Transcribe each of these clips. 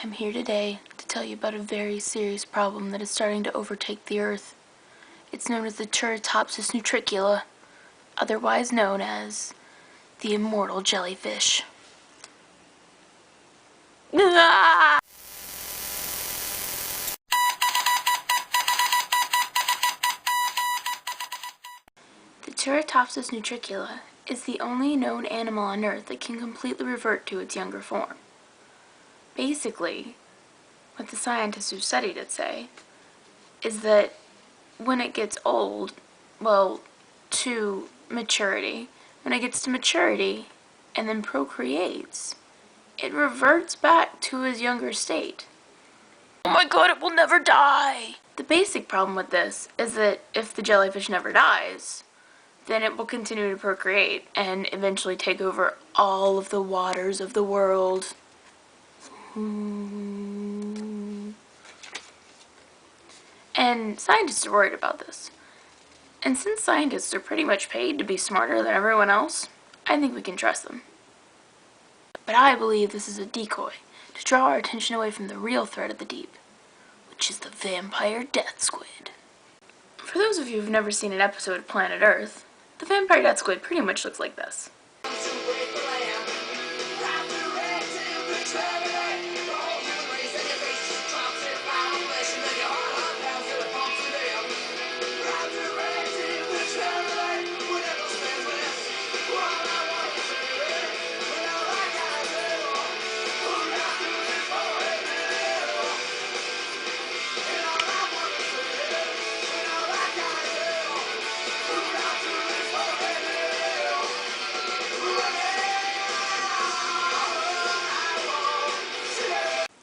I'm here today to tell you about a very serious problem that is starting to overtake the Earth. It's known as the Turritopsis nutricula, otherwise known as the immortal jellyfish. Ah! The Turritopsis nutricula is the only known animal on Earth that can completely revert to its younger form. Basically, what the scientists who studied it say is that when it gets old, to maturity, when it gets to maturity and then procreates, it reverts back to its younger state. Oh my god, it will never die! The basic problem with this is that if the jellyfish never dies, then it will continue to procreate and eventually take over all of the waters of the world. And scientists are worried about this. And since scientists are pretty much paid to be smarter than everyone else, I think we can trust them. But I believe this is a decoy to draw our attention away from the real threat of the deep, which is the vampire death squid. For those of you who've never seen an episode of Planet Earth, the vampire death squid pretty much looks like this.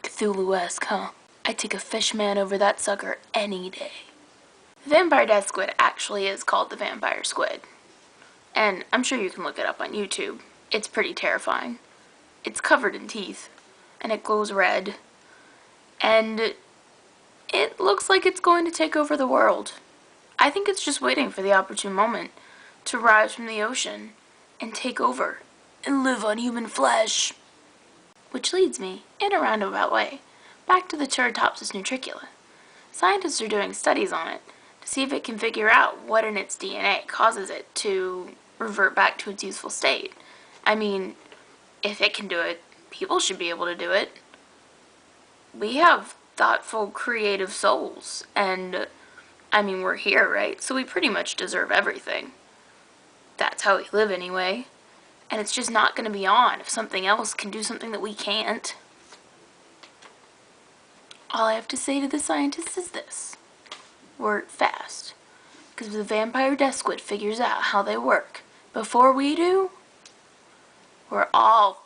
Cthulhu-esque, huh? I'd take a fish man over that sucker any day. The vampire death squid actually is called the vampire squid. And I'm sure you can look it up on YouTube. It's pretty terrifying. It's covered in teeth, and it glows red. And it looks like it's going to take over the world. I think it's just waiting for the opportune moment to rise from the ocean and take over and live on human flesh. Which leads me, in a roundabout way, back to the Turritopsis nutricula. Scientists are doing studies on it to see if it can figure out what in its DNA causes it to revert back to its youthful state. I mean, if it can do it, people should be able to do it. We have thoughtful, creative souls, and we're here, right? So we pretty much deserve everything. That's how we live anyway. And it's just not going to be on if something else can do something that we can't. All I have to say to the scientists is this: work fast. Because if the vampire death squid figures out how they work before we do, we're all